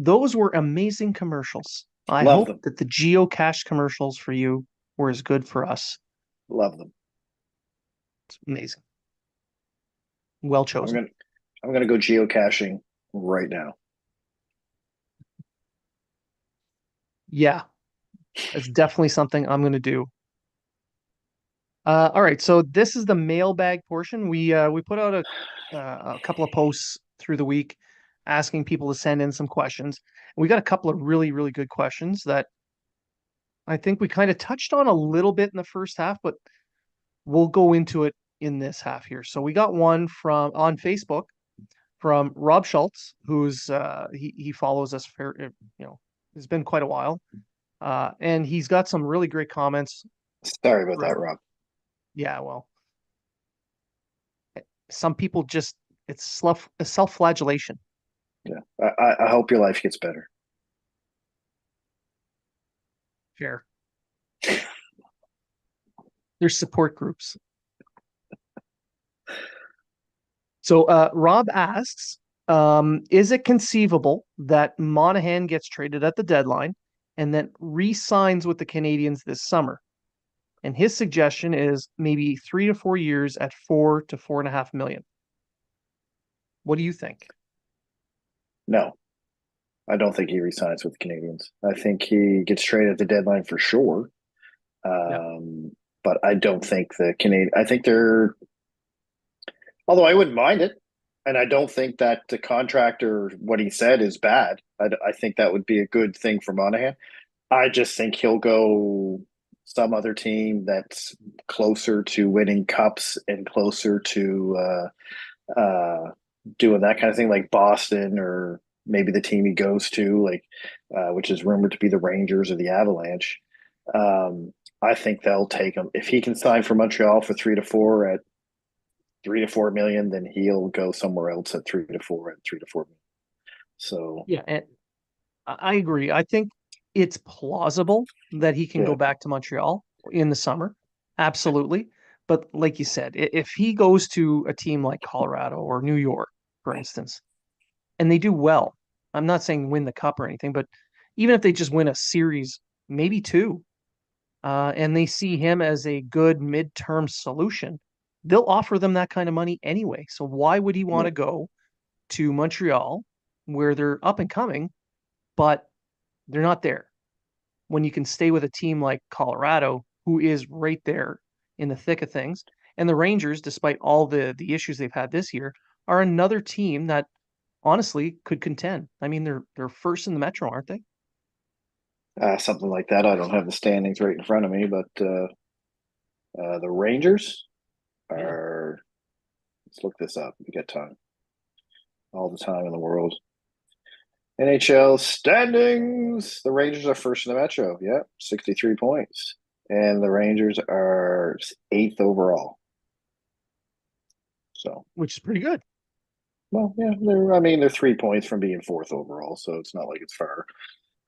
those were amazing commercials. I Love hope them. that the geocache commercials for you were as good for us. Love them. It's amazing. Well I'm chosen. gonna I'm gonna go geocaching right now. Yeah, it's definitely something I'm going to do. All right, so this is the mailbag portion. We put out a couple of posts through the week asking people to send in some questions. We got a couple of really good questions that I think we kind of touched on a little bit in the first half, but we'll go into it in this half here. So we got one from on Facebook from Rob Schultz, who's he follows us for it's been quite a while, and he's got some really great comments Sorry about that, throughout. Rob. Yeah, well, some people just it's self-flagellation. Yeah. I hope your life gets better. Fair. There's support groups. So Rob asks, is it conceivable that Monahan gets traded at the deadline and then re-signs with the Canadians this summer? And his suggestion is maybe 3 to 4 years at 4 to 4.5 million. What do you think? No, I don't think he resigns with the Canadians. I think he gets traded at the deadline for sure. Yeah. Um, but I don't think the Canadian. I think they're. Although I wouldn't mind it, and I don't think that the contract or what he said is bad. I think that would be a good thing for Monahan. I just think he'll go some other team that's closer to winning cups and closer to doing that kind of thing, like Boston or maybe the team he goes to, like which is rumored to be the Rangers or the Avalanche. I think they'll take him if he can sign for Montreal for 3 to 4 at 3 to 4 million. Then he'll go somewhere else at 3 to 4 at 3 to 4 million. So Yeah, and I agree. I think it's plausible that he can go yeah, back to Montreal in the summer. Absolutely. But like you said, if he goes to a team like Colorado or New York, for instance, and they do well, I'm not saying win the cup or anything, but even if they just win a series, maybe two, and they see him as a good midterm solution, they'll offer them that kind of money anyway. So why would he want yeah, to go to Montreal where they're up and coming, but they're not there? When you can stay with a team like Colorado, who is right there in the thick of things. And the Rangers, despite all the issues they've had this year, are another team that honestly could contend. I mean, they're first in the Metro, aren't they? something like that. I don't have the standings right in front of me, but the Rangers Yeah. are. Let's look this up. We got time, all the time in the world. NHL standings. The Rangers are first in the Metro. Yeah, 63 points. And the Rangers are eighth overall. So, Which is pretty good. well, yeah, they're 3 points from being fourth overall, so it's not like it's far.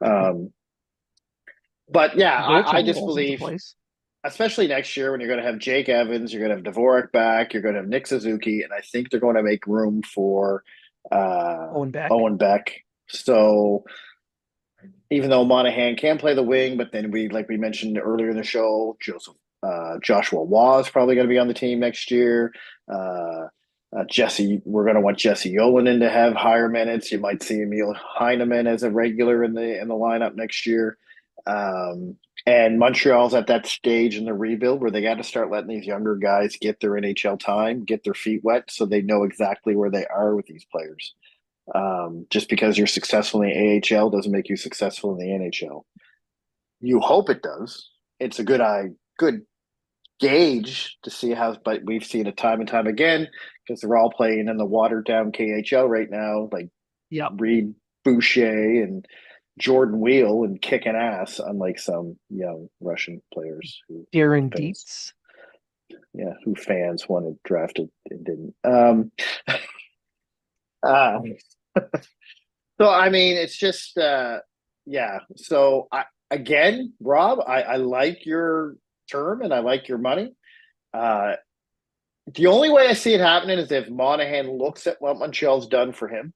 Yeah. Um, but yeah, I Goaltending just falls into believe, place. especially next year when you're going to have Jake Evans, you're going to have Dvorak back, you're going to have Nick Suzuki, and I think they're going to make room for Owen Beck. Owen Beck. So even though Monahan can play the wing, but then like we mentioned earlier in the show, Joshua Waugh is probably going to be on the team next year. Uh, we're going to want Jesse Yolinen to have higher minutes. You might see Emil Heineman as a regular in the lineup next year. Um, and Montreal's at that stage in the rebuild where they got to start letting these younger guys get their NHL time, get their feet wet, so they know exactly where they are with these players. Just because you're successful in the AHL doesn't make you successful in the NHL. You hope it does. It's a good gauge to see how, but we've seen it time and time again because they're all playing in the watered down KHL right now, like Yep. Reed Boucher and Jordan Wheel and kicking ass, unlike some young Russian players who Darren fans, Dietz. who fans wanted drafted and didn't. Uh, So I mean, it's just yeah. So again, Rob, I like your term and I like your money. Uh, the only way I see it happening is if Monahan looks at what Montreal's done for him,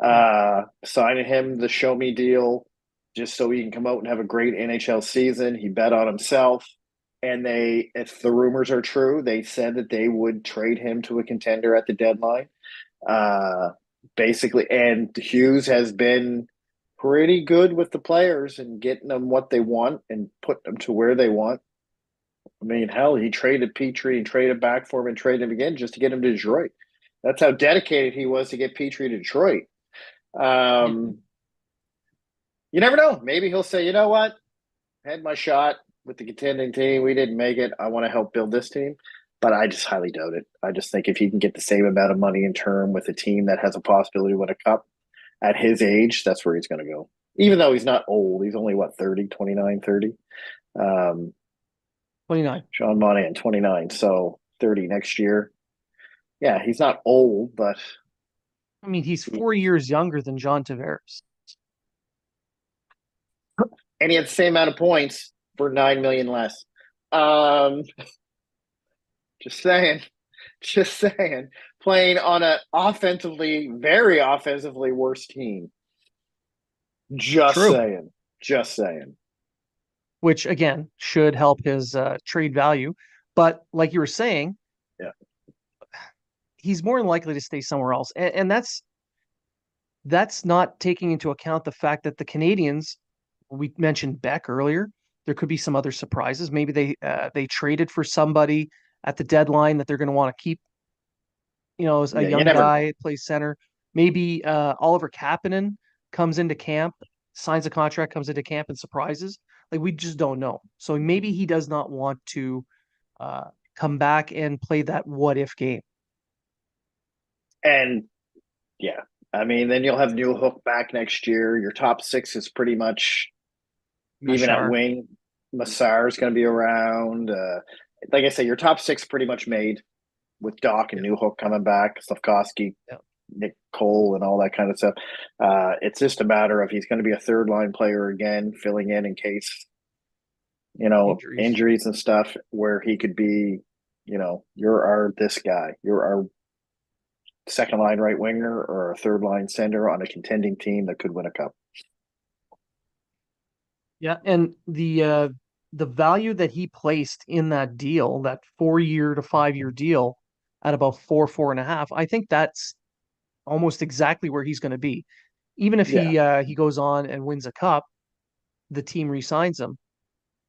Yeah. Signing him the show me deal just so he can come out and have a great NHL season. He bet on himself. And they, if the rumors are true, they said that they would trade him to a contender at the deadline. Uh, Basically, and Hughes has been pretty good with the players and getting them what they want and putting them to where they want. I mean, hell, he traded Petrie and traded back for him and traded him again just to get him to Detroit. That's how dedicated he was to get Petrie to Detroit. Yeah. Um, you never know. Maybe he'll say, you know what? I had my shot with the contending team. We didn't make it. I want to help build this team. But I just highly doubt it. I just think if he can get the same amount of money in term with a team that has a possibility to win a cup at his age, that's where he's going to go. Even though he's not old, he's only what, 30, 29, 30. Um, 29. Sean Monahan, 29. So 30 next year. Yeah, he's not old, but I mean, he's 4 years younger than John Tavares. and he had the same amount of points for 9 million less. Um, just saying, just saying. Playing on a offensively, very offensively worse team. Just True. saying, just saying. Which again should help his trade value. But like you were saying, Yeah, he's more than likely to stay somewhere else, and that's not taking into account the fact that the Canadians, we mentioned Beck earlier, there could be some other surprises. Maybe they traded for somebody at the deadline that they're going to want to keep, as a yeah. You young never know. guy plays center. Maybe Oliver Kapanen comes into camp, signs a contract, comes into camp and surprises. Like we just don't know. So maybe he does not want to uh, come back and play that what if game. And yeah, I mean, then you'll have New Hook back next year. Your top six is pretty much even at Mashar. wing. Massar is going to be around. Like I say, your top six pretty much made with Doc and Yeah. New Hook coming back, Slavkovsky, Yeah. Nick Cole, and all that kind of stuff. It's just a matter of he's going to be a third line player again, filling in case Injuries. injuries and stuff, where he could be, you're our this guy, you're our second line right winger or a third line center on a contending team that could win a cup. Yeah, and the value that he placed in that deal, that 4 year to 5 year deal at about four and a half, I think that's almost exactly where he's going to be. Even if Yeah. he goes on and wins a cup, the team re-signs him.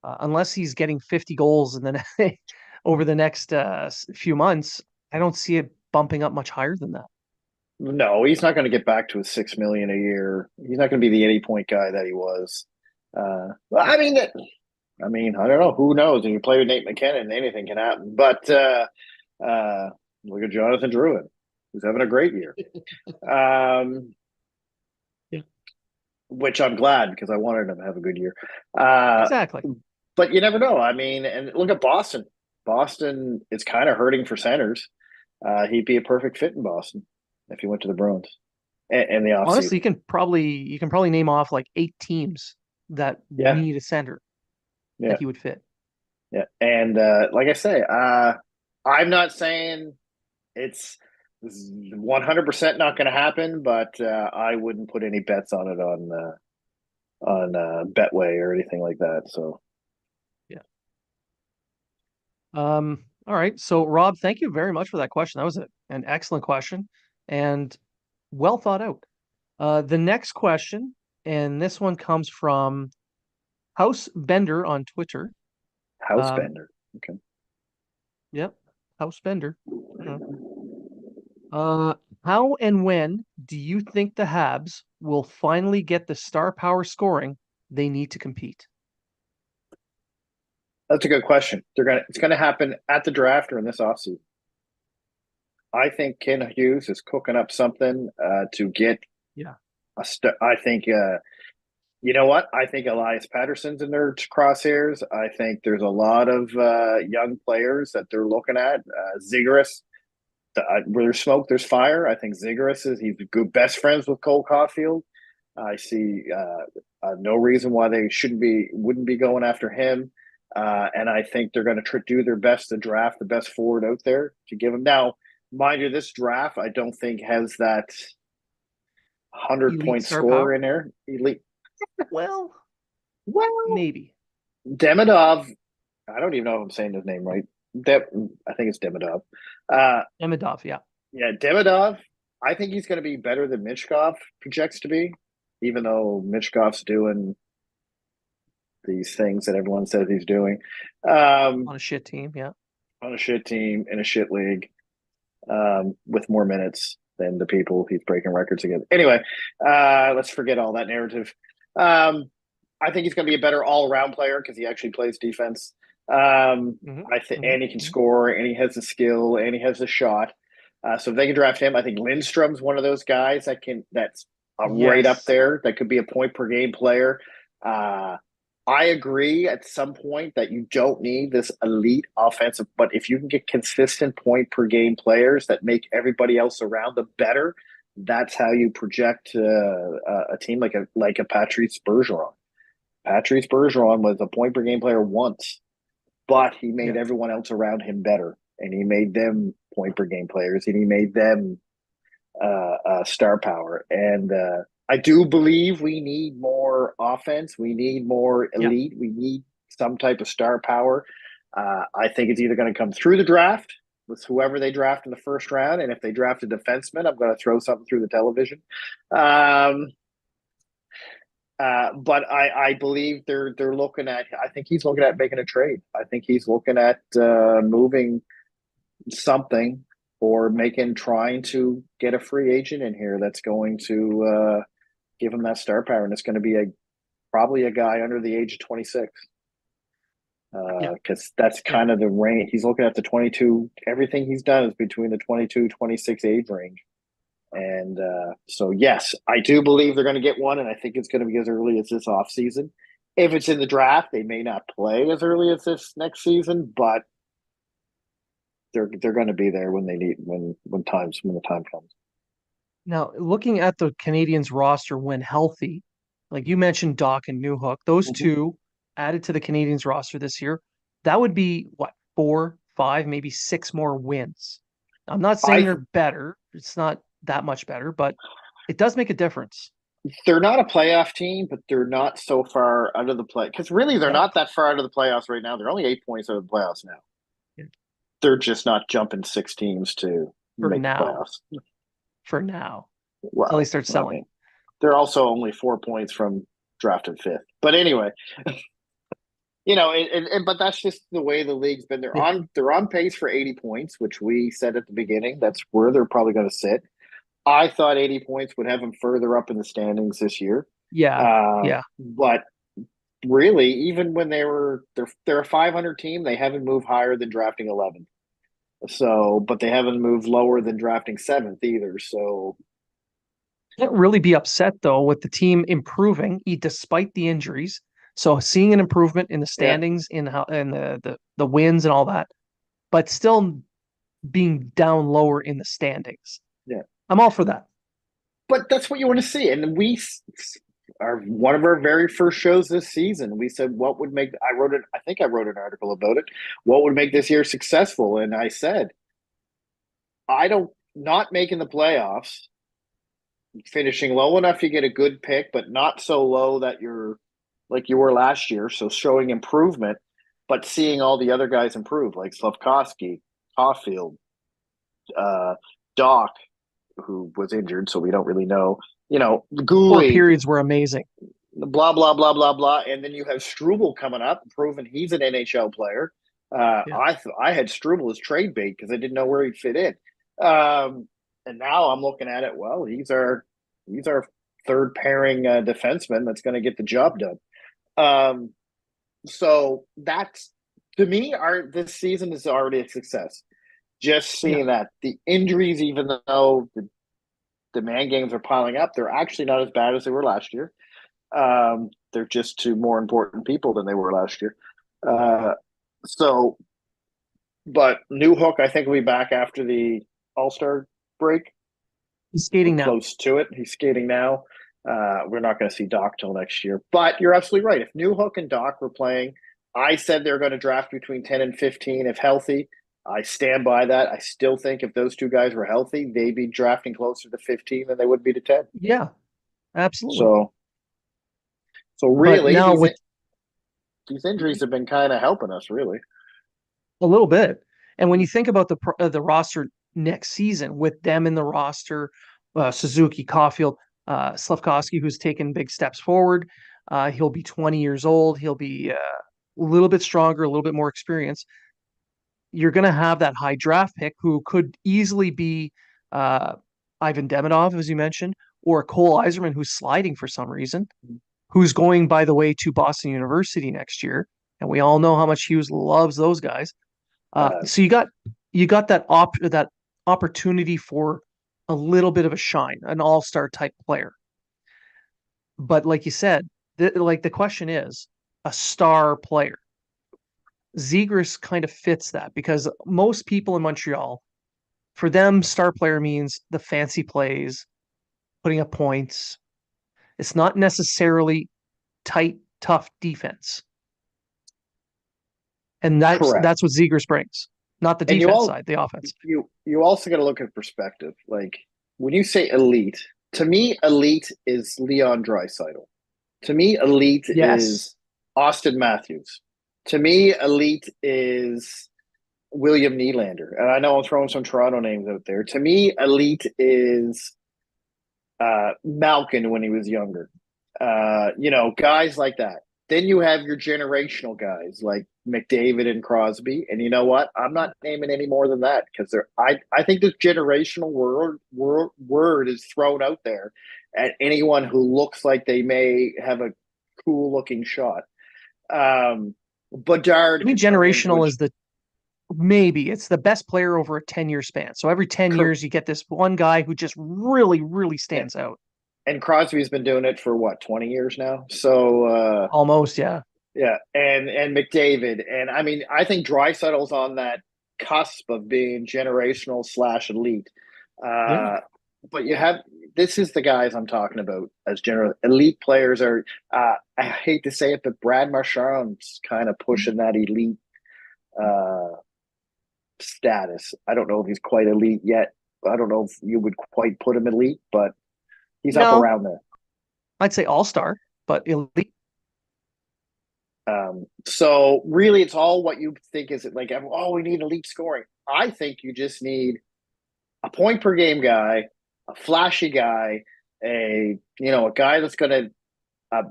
Unless he's getting 50 goals and then over the next few months, I don't see it bumping up much higher than that. No, he's not going to get back to his 6 million a year. He's not going to be the 80 point guy that he was. Well, Yeah. I mean, I don't know. Who knows? When you play with Nate McKinnon, anything can happen. But uh, look at Jonathan Drouin, who's having a great year. Um, Yeah. which I'm glad because I wanted him to have a good year. Uh, Exactly. but you never know. I mean, and look at Boston. Boston is kind of hurting for centers. He'd be a perfect fit in Boston if he went to the Bruins in the Honestly, offseason. you can probably name off like 8 teams that Yeah, need a center that yeah, he would fit. yeah. And like I say, I'm not saying it's 100% not going to happen, but I wouldn't put any bets on it on Betway or anything like that. So Yeah. All right. So, Rob, thank you very much for that question. That was an excellent question and well thought out. The next question, and this one comes from House Bender on Twitter. Um, Housebender. Okay. yep, House Bender. Uh, uh, how and when do you think the Habs will finally get the star power scoring they need to compete? That's a good question. It's gonna happen at the draft or in this offseason. I think Ken Hughes is cooking up something to get Yeah. I think you know what? I think Elias Patterson's in their crosshairs. I think there's a lot of young players that they're looking at. Zigris, where there's smoke, there's fire. I think Zigris he's good best friends with Cole Caulfield. I see no reason why they wouldn't be going after him. And I think they're going to do their best to draft the best forward out there to give him. Now, mind you, this draft I don't think has that elite Point star scorer power. in there. Elite. Well, Well, maybe Demidov. I don't even know if I'm saying his name right. I think it's Demidov. Uh, Demidov. Yeah, yeah, Demidov. I think he's going to be better than Michkov projects to be, even though Michkov's doing these things that everyone says he's doing on a shit team. Yeah, on a shit team in a shit league with more minutes than the people he's breaking records against. Anyway, let's forget all that narrative. Um, I think he's going to be a better all around player because he actually plays defense. hmm I think, hmm and he can hmm score, and he has the skill, and he has the shot. So if they can draft him, I think Lindstrom's one of those guys that's right up yes, there. That could be a point per game player. Uh, I agree at some point that you don't need this elite offensive, but if you can get consistent point per game players that make everybody else around them better, that's how you project a team like a Patrice Bergeron. Patrice Bergeron was a point per game player once, but he made yeah, everyone else around him better, and he made them point per game players, and he made them star power. And I do believe we need more offense. We need more yeah. elite. We need some type of star power. I think it's either going to come through the draft with whoever they draft in the first round, and if they draft a defenseman, I'm going to throw something through the television. Um, but I believe they're looking at. I think he's looking at making a trade. I think he's looking at moving something or trying to get a free agent in here that's going to give him that star power, and it's going to be a probably a guy under the age of 26 Yeah. because that's Yeah. kind of the range he's looking at. The 22, everything he's done is between the 22-26 age range. And so yes, I do believe they're going to get one, and I think it's going to be as early as this off season. If it's in the draft, they may not play as early as this next season, but they're going to be there when they need when the time comes. Now, looking at the Canadians roster when healthy, like you mentioned, Doc and Newhook, those Mm-hmm. two added to the Canadians roster this year, that would be what, four, five, maybe six more wins. I'm not saying I they're better. It's not that much better, but it does make a difference. They're not a playoff team, but they're not so far out of the play because really they're Yeah. not that far out of the playoffs right now. They're only 8 points out of the playoffs now. Yeah. They're just not jumping six teams to For make the now. playoffs. For now. Until they Well, start I selling. mean, they're also only 4 points from drafted fifth. But anyway, but that's just the way the league's been. They're Yeah. on pace for 80 points, which we said at the beginning. That's where they're probably going to sit. I thought 80 points would have them further up in the standings this year. Yeah. Yeah. But really, even when they're a 500 team, they haven't moved higher than drafting 11th. So, but they haven't moved lower than drafting seventh either. So, Can't really be upset though with the team improving despite the injuries. So seeing an improvement in the yeah, standings, in how and the wins and all that, but still being down lower in the standings. yeah. I'm all for that. But that's what you want to see. And are one of our very first shows this season. We said what would make. I wrote it. I think I wrote an article about it. What would make this year successful? And I said I don't not making the playoffs, finishing low enough to get a good pick, but not so low that you're like you were last year. So showing improvement, but seeing all the other guys improve, like Slavkovsky, Caulfield, uh, Doc, who was injured, so we don't really know. Four Gooley, periods were amazing. blah blah blah blah blah, and then you have Struble coming up, proving he's an NHL player. Yeah. I had Struble as trade bait because I didn't know where he'd fit in, and now I'm looking at it. Well, he's our third pairing defenseman that's going to get the job done. Um, so that's to me, our this season is already a success. Just Yeah. seeing that the injuries, even though the man games are piling up, they're actually not as bad as they were last year. They're just to more important people than they were last year. Uh, so, but New Hook, I think, will be back after the All Star break. He's We're skating now. close to it. He's skating now. We're not going to see Doc till next year. But you're absolutely right. If New Hook and Doc were playing, I said they're going to draft between 10 and 15 if healthy. I stand by that. I still think if those two guys were healthy, they'd be drafting closer to 15 than they would be to 10. Yeah, absolutely. So, so But really, now with these injuries have been kind of helping us, really. a little bit, and when you think about the roster next season with them in the roster, Suzuki, Caulfield, Slavkovsky, who's taken big steps forward, he'll be 20 years old. He'll be a little bit stronger, a little bit more experienced. You're going to have that high draft pick who could easily be uh, Ivan Demidov, as you mentioned, or Cole Eiserman, who's sliding for some reason, who's going, by the way, to Boston University next year. And we all know how much Hughes loves those guys. Uh, So you got that opportunity for a little bit of a shine, an all-star type player. But like you said, the question is a star player. Zegras kind of fits that because most people in Montreal, for them, star player means the fancy plays, putting up points. It's not necessarily tight, tough defense. And Correct. that's what Zegras brings. Not the And you defense all side, the offense. you also got to look at perspective. Like when you say elite, to me, elite is Leon Draisaitl. To me, elite Yes. is Austin Matthews. To me, elite is William Nylander. And I know I'm throwing some Toronto names out there. To me, elite is Malkin when he was younger. Guys like that. Then you have your generational guys like McDavid and Crosby. And you know what? I'm not naming any more than that because I think this generational word is thrown out there at anyone who looks like they may have a cool looking shot. I Bedard mean, could turn into a generational is the maybe it's the best player over a 10-year span. So every 10 years, you get this one guy who just really, really yeah, stands out. and Crosby's been doing it for what 20 years now. So Almost, yeah. yeah, and McDavid, and I mean, I think Dreisaitl's on that cusp of being generational slash elite. Yeah. Uh, but you have this is the guys I'm talking about as general elite players are. I hate to say it, but Brad Marchand's kind of pushing that elite uh, status. I don't know if he's quite elite yet. I don't know if you would quite put him elite, but he's up No, around there. I'd say all-star, but elite. So really, it's all what you think is it like. Oh, we need elite scoring. I think you just need a point per game guy, a flashy guy, a guy that's going to a,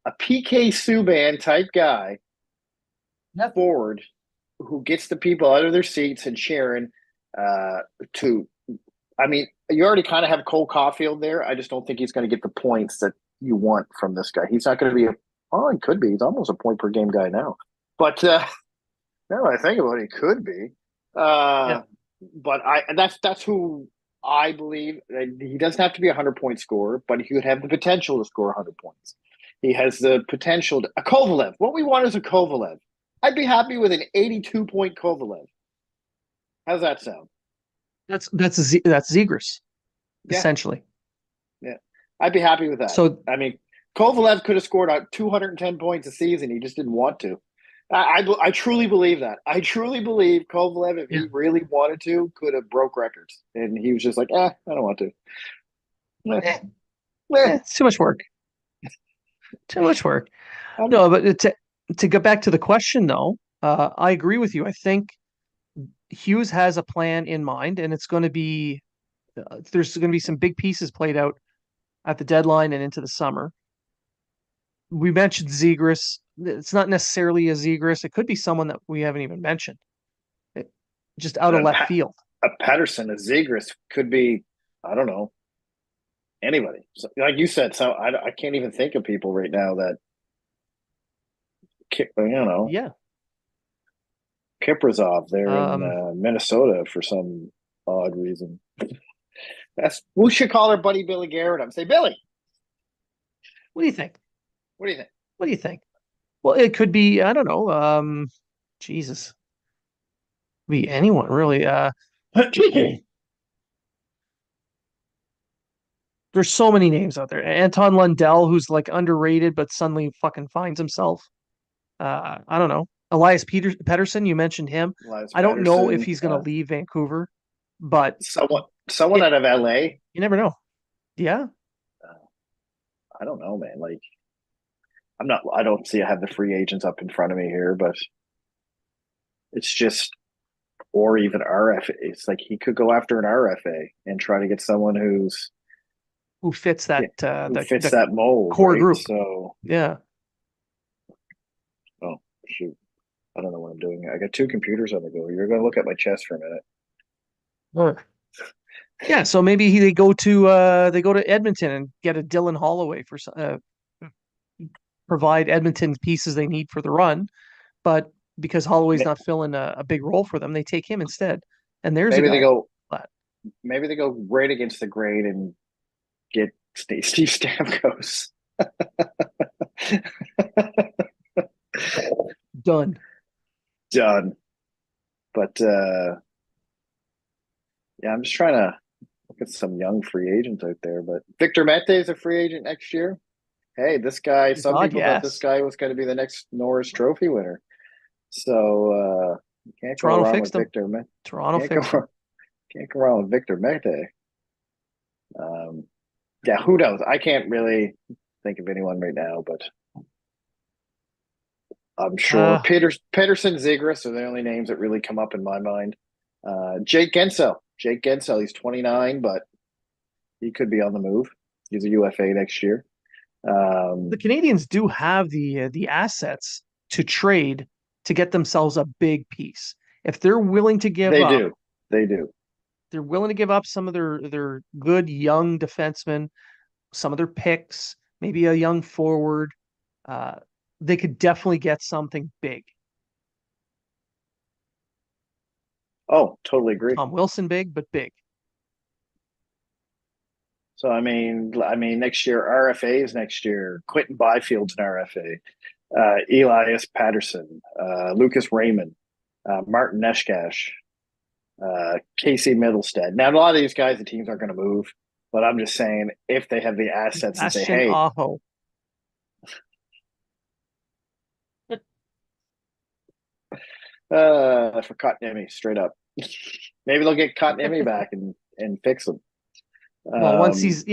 a PK Subban type guy Yep. forward who gets the people out of their seats and cheering. Uh, to, I mean, you already kind of have Cole Caulfield there. I just don't think he's going to get the points that you want from this guy. He's not going to be oh, he could be. He's almost a point per game guy now. But now that I think about it, he could be. Yeah. Uh, but that's who I believe. He doesn't have to be a 100-point scorer, but he could have the potential to score 100 points. He has the potential to a Kovalev. What we want is a Kovalev. I'd be happy with an 82-point Kovalev. How's that sound? That's Zegras, Yeah, essentially. yeah. I'd be happy with that. So I mean, Kovalev could have scored out 210 points a season. He just didn't want to. I truly believe that. I truly believe Kovalev, if yeah. he really wanted to, could have broke records. And he was just like, I don't want to. Eh, Eh, eh, it's too much work. Too much work. I'm, No, but to get back to the question though, I agree with you. I think Hughes has a plan in mind, and it's going to be there's going to be some big pieces played out at the deadline and into the summer. We mentioned Zegras. It's not necessarily a Zegras. It could be someone that we haven't even mentioned. It, just out of left field. a Pedersen, a Zegras could be, I don't know, anybody. So, like you said, so I can't even think of people right now that, Yeah. Kiprazov there in Um, Minnesota for some odd reason. We should call our buddy Billy Garrett up and say, Billy, what do you think? what do you think? What do you think? Well, it could be, I don't know. Jesus, be anyone really. There's so many names out there. Anton Lundell, who's like underrated, but suddenly fucking finds himself. I don't know. Pettersson, you mentioned him. Elias I don't know if Patterson, he's going to leave Vancouver, but someone it out of LA. you never know. Yeah. I don't know, man. Like I don't see I have the free agents up in front of me here, but it's just or even RFA. It's like he could go after an RFA and try to get someone Who fits that who fits the that mold, core right? group. So, Yeah. oh shoot, I don't know what I'm doing. I got two computers on the go. You're gonna look at my chest for a minute. Sure. Yeah, so maybe they go to Edmonton and get a Dylan Holloway for provide Edmonton pieces they need for the run, but because Holloway's not filling a big role for them, they take him instead. And there's a Maybe they guy. go. But Maybe they go right against the grain and get Steve Stamkos. done. Done. But yeah, I'm just trying to look at some young free agents out there. But Victor Mete is a free agent next year. Hey, this guy. Some God, people thought this yes. guy was going to be the next Norris Trophy winner. So you can't go Toronto wrong fixed with him. Victor. Toronto Can't go fixed him. can't go wrong with Victor Mete. Um, yeah, who knows? I can't really think of anyone right now, but I'm sure Uh, Peterson, Zegras are the only names that really come up in my mind. Jake Gensel. Jake Gensel, he's 29, but he could be on the move. He's a UFA next year. the Um, Canadians do have the assets to trade to get themselves a big piece. If they're willing to give they up, do. They do. they're willing to give up some of their good young defensemen, some of their picks, maybe a young forward. Uh, they could definitely get something big. Oh, totally agree. Tom Wilson big, but big. So I mean, next year RFAs next year. Quentin Byfield's an RFA. Elias Patterson, Lucas Raymond, Martin Neshkash, Casey Middlestead. Now, a lot of these guys, the teams aren't going to move, but I'm just saying if they have the assets and say, Ashton hey, Aho. for Kotkaniemi, straight up, maybe they'll get Kotkaniemi back and fix them. Well, Um, once he's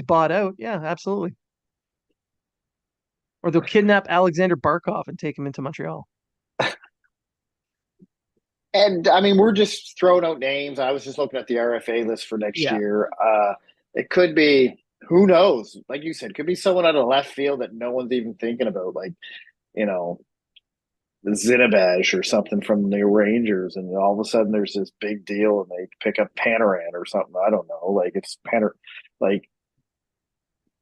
bought out, yeah, absolutely. Or they'll kidnap Alexander Barkov and take him into Montreal. and I mean, we're just throwing out names. I was just looking at the RFA list for next Yeah. year. It could be, who knows? Like you said, could be someone out of left field that no one's even thinking about. Like, you know, Zinnabaj or something from the Rangers, and all of a sudden there's this big deal, and they pick up Panarin or something. I don't know. Like it's Panar. Like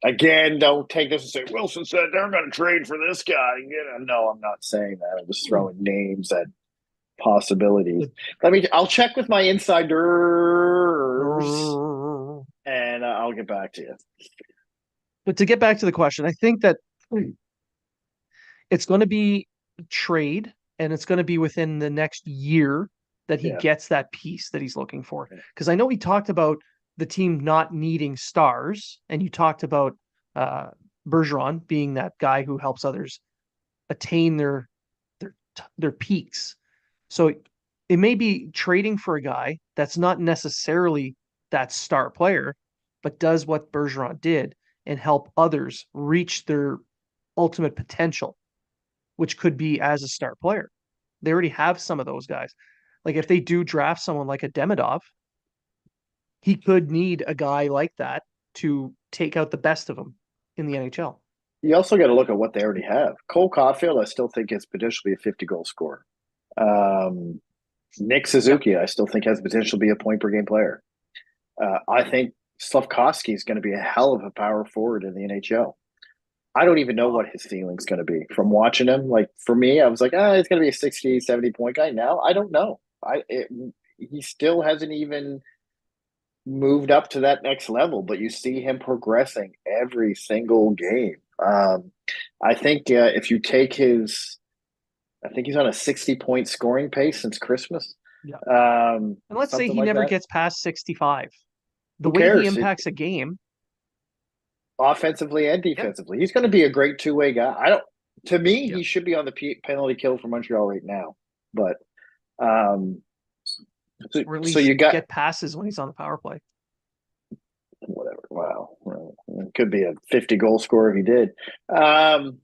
again, don't take this and say Wilson said they're going to trade for this guy. You know, no, I'm not saying that. I'm just throwing names at possibilities. I'll check with my insiders, and I'll get back to you. But to get back to the question, I think that it's going to be trade and it's going to be within the next year that he Yeah. gets that piece that he's looking for. Because I know he talked about the team not needing stars, and you talked about uh, Bergeron being that guy who helps others attain their peaks. So it may be trading for a guy that's not necessarily that star player, but does what Bergeron did and help others reach their ultimate potential, which could be as a star player. They already have some of those guys. Like if they do draft someone like a Demidov, he could need a guy like that to take out the best of them in the NHL. You also got to look at what they already have. Cole Caulfield, I still think is potentially a 50 goal scorer. Um, Nick Yeah. Suzuki, I still think has potential to be a point per game player. I think Slavkovsky is going to be a hell of a power forward in the NHL. I don't even know what his ceiling's going to be from watching him. Like for me, I was like, he's going to be a 60, 70 point guy. Now I don't know. He still hasn't even moved up to that next level, but you see him progressing every single game. I think if you take I think he's on a 60-point scoring pace since Christmas, Yeah. And let's say something he like never that. gets past 65. The Who way he cares? impacts a game, Offensively and yeah, defensively, he's going to be a great two-way guy. I don't. To me, Yeah. he should be on the penalty kill for Montreal right now. But um, Or at so least you got get passes when he's on the power play. whatever. Wow, well, it could be a 50-goal scorer if he did. Um,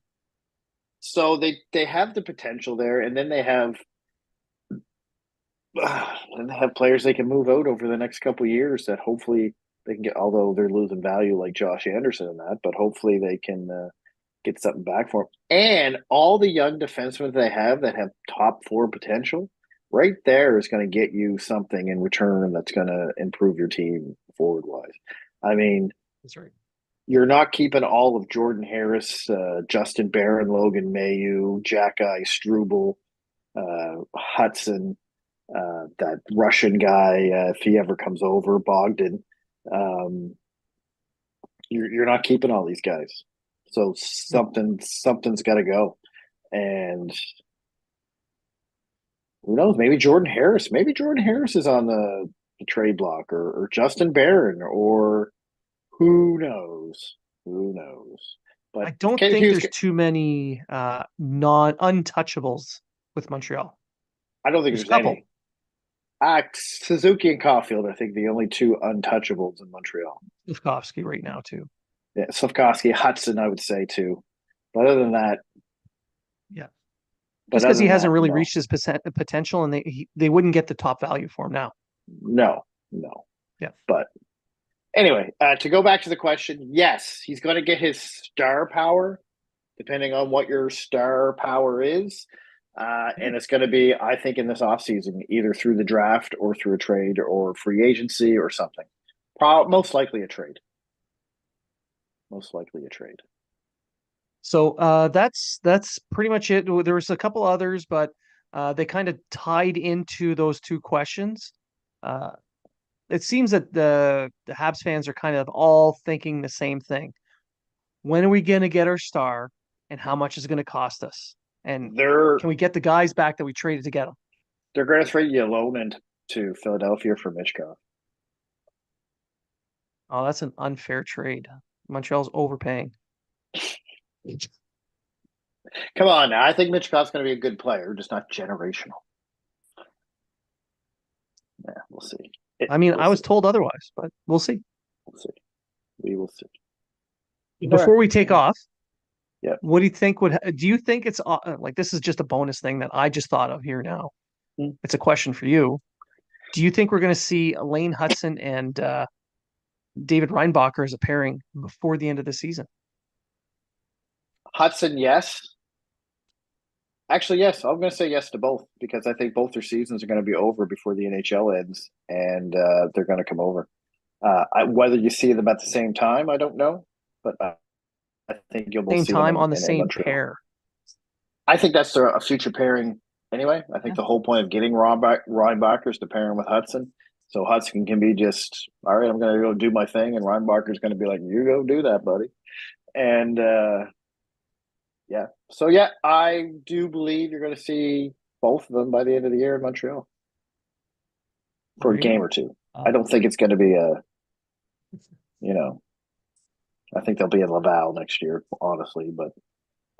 so they have the potential there, and then they have players they can move out over the next couple of years that hopefully they can get. Although they're losing value like Josh Anderson and that, but hopefully they can get something back for him. And all the young defensemen they have that have top four potential, right there is going to get you something in return that's going to improve your team forward wise. I mean, That's right. you're not keeping all of Jordan Harris, Justin Barron, Logan Mayu, Jack Struble, Hudson, that Russian guy, if he ever comes over, Bogdan. Um, you're not keeping all these guys. So No. something's got to go. And who knows? Maybe Jordan Harris. Maybe Jordan Harris is on the trade block, or Justin Barron, or who knows? Who knows? I But don't Kent think Hughes, there's too many non untouchables with Montreal. I don't think There's a there's couple. any. Suzuki and Caulfield, I think the only two untouchables in Montreal. Slavkovsky right now too. Yeah, Slavkovsky, Hudson, I would say too. But other than that, Yeah. but Just because other he than that, hasn't really no, reached his potential, and they wouldn't get the top value for him now. no, no. Yeah. But anyway, to go back to the question, yes, he's going to get his star power, depending on what your star power is. Yeah. And it's going to be, I think, in this offseason, either through the draft or through a trade or free agency or something. Most likely a trade. Most likely a trade. So that's pretty much it. There was a couple others, but they kind of tied into those two questions. Uh, it seems that the Habs fans are kind of all thinking the same thing. When are we going to get our star, and how much is it going to cost us? And They're can we get the guys back that we traded to get them? they're going to trade Yolonen to Philadelphia for Michkov. Oh, that's an unfair trade. Montreal's overpaying. Come on now. I think Michkov's going to be a good player, just not generational. Yeah, we'll see. I mean, We'll I was see. told otherwise, but we'll see. We'll see. We will see. All right. Before we take off, Yeah. what do you think do you think it's like this is just a bonus thing that I just thought of here now? Hmm. It's a question for you. Do you think we're going to see Elaine Hudson and David Reinbacher as a pairing before the end of the season? Hudson, yes. Actually, yes. I'm going to say yes to both because I think both their seasons are going to be over before the NHL ends, and they're going to come over. Whether you see them at the same time, I don't know, but I think you'll both Same see them time in, on the in same Montreal. pair. I think that's a future pairing anyway. I think Yeah. the whole point of getting Reinbacher is to pair him with Hudson. So Hudson can be just, all right, I'm going to go do my thing. And Reinbacher's going to be like, you go do that, buddy. And yeah. So, yeah, I do believe you're going to see both of them by the end of the year in Montreal for There a you game go. or two. I Uh, don't think it's going to be you know, I think they'll be in Laval next year, honestly, but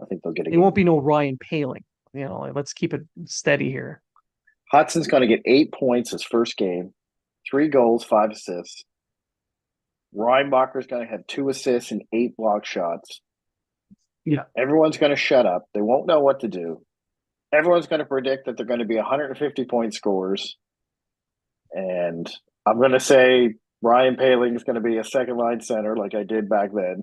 I think they'll get a it won't game. be no Ryan Paling. Let's keep it steady here. Hudson's going to get 8 points his first game, 3 goals, 5 assists. Reinbacher's going to have 2 assists and 8 block shots. Yeah. Everyone's going to shut up. They won't know what to do. Everyone's going to predict that they're going to be 150-point scorers. And I'm going to say Ryan Paling is going to be a second line center like I did back then.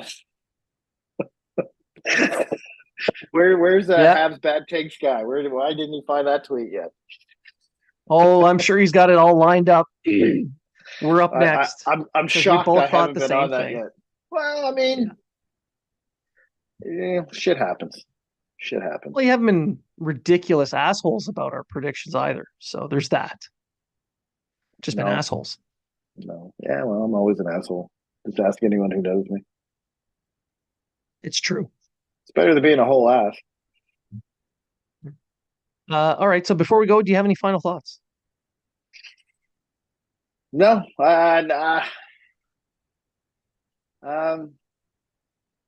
Where's the Yeah. Habs bad takes guy? Why didn't he find that tweet yet? Oh, I'm sure he's got it all lined up. We're up I, I next I'm because we shocked I both thought haven't the been same on that thing. yet. Well, I Yeah. mean, yeah, shit happens. Shit happens. Well, you haven't been ridiculous assholes about our predictions either. So there's that. Just been No, assholes. no. Yeah, well, I'm always an asshole. Just ask anyone who knows me. It's true. It's better than being a whole ass. All right. So before we go, do you have any final thoughts? No, um,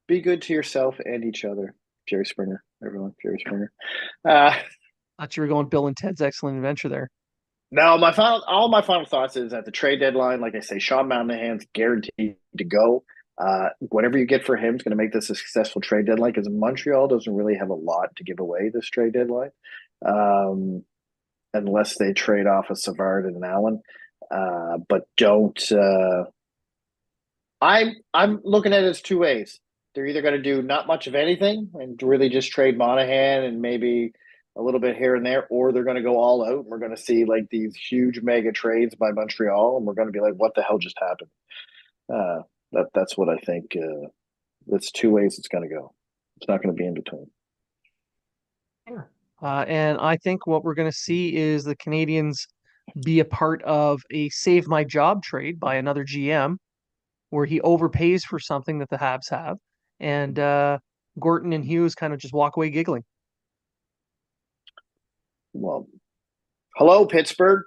be good to yourself and each other. Jerry Springer, everyone, Jerry Springer. Uh, Thought you were going Bill and Ted's Excellent Adventure there. Now, all my final thoughts is at the trade deadline. Like I say, Sean Monahan's guaranteed to go. Whatever you get for him is going to make this a successful trade deadline because Montreal doesn't really have a lot to give away this trade deadline, um, unless they trade off a Savard and an Allen. But don't. I'm looking at it as two ways. They're either going to do not much of anything and really just trade Monahan and maybe a little bit here and there, or they're going to go all out and we're going to see like these huge mega trades by Montreal, and we're going to be like, "What the hell just happened?" That's what I think. That's two ways it's going to go. It's not going to be in between. Sure. And I think what we're going to see is the Canadians be a part of a save my job trade by another GM where he overpays for something that the Habs have, and Gorton and Hughes kind of just walk away giggling. Well, hello Pittsburgh.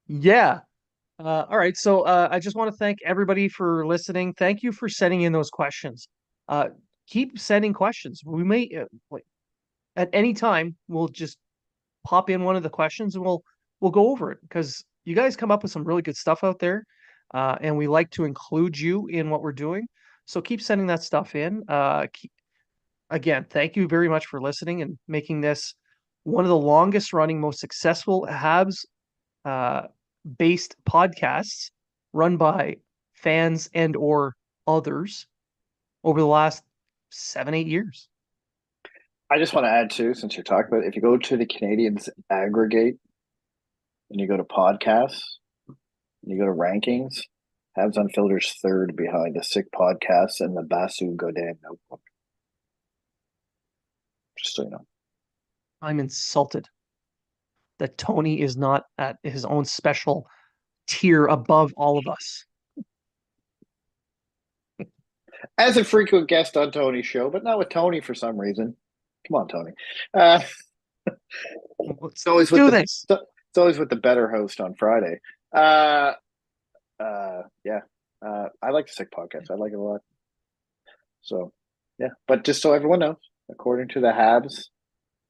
Yeah. All right. So I just want to thank everybody for listening. Thank you for sending in those questions. Uh, Keep sending questions. We may like at any time we'll just pop in one of the questions and we'll go over it because you guys come up with some really good stuff out there, and we like to include you in what we're doing. So keep sending that stuff in. Again, thank you very much for listening and making this one of the longest running, most successful Habs uh, based podcasts run by fans and or others over the last 7, 8 years. I just want to add too, since you're talking about it, if you go to the Canadians aggregate and you go to podcasts, and you go to rankings, Habs Unfiltered's third behind the Sick Podcasts and the Basu Godin Notebook. Just so you know. I'm insulted that Tony is not at his own special tier above all of us. As a frequent guest on Tony's show, but not with Tony for some reason. Come on, Tony. Uh, Let's it's always with do the this. it's always with the better host on Friday. Yeah. I like the Sick Podcast. I like it a lot. So, yeah. But just so everyone knows, according to the Habs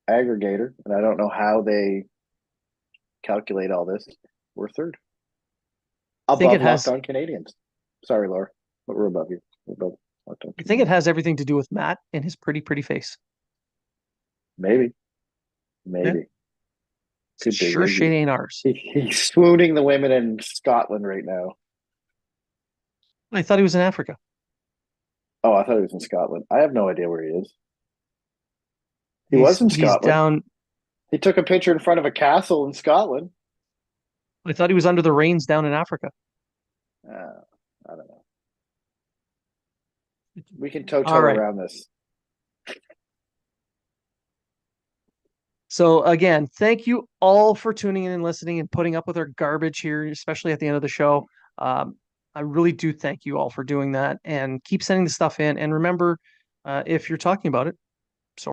aggregator, and I don't know how they calculate all this, we're third. I think it Above Locked has On Canadians. Sorry, Laura, but we're above you. We're above Locked On I think it Canadians. has everything to do with Matt and his pretty face. Maybe. Yeah. Maybe. Could be. Sure shit ain't ours. He's swooning the women in Scotland right now. I thought he was in Africa. Oh, I thought he was in Scotland. I have no idea where he is. He was in He's Scotland. down. He took a picture in front of a castle in Scotland. I thought he was under the rains down in Africa. I don't know. We can toe All right. around this. So again, thank you all for tuning in and listening and putting up with our garbage here, especially at the end of the show. I really do thank you all for doing that and keep sending the stuff in. And remember, if you're talking about it,